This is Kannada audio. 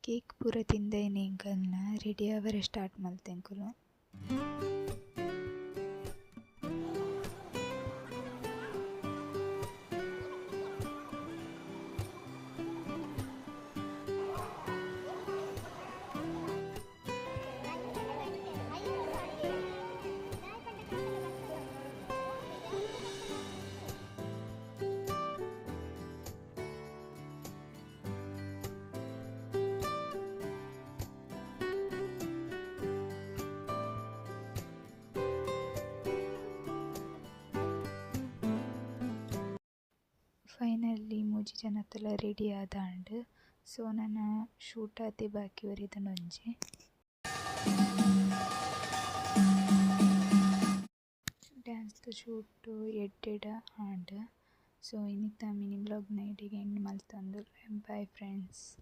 ಕೇಕ್ ಪೂರ ತಿಂದೆನಿಂಕಲ್ನ ರೆಡಿ ಆವರೆ ಸ್ಟಾರ್ಟ್ ಮಲ್ತೆಂಕುಲು. ಫೈನಲಿ ಮೂಜಿ ಜನತುಲ ರೆಡಿ ಆದಾಂಡ್ ಸೊ ನನ್ನ ಶೂಟ್ ಆತೆ ಬಾಕಿ ಒರಿದನೊಂಜಿ ಡ್ಯಾನ್ಸ್ ಶೂಟ್ ಎಡ್ಡೆಡ್ ಆಂಡ್ ಸೊ ಇನ್ನಿತ ಮಿನಿ ಬ್ಲಾಗ್ನ ಎಡೆಗೆ ಎಂಡ್ ಮಲ್ತೊಂದು. Bye friends.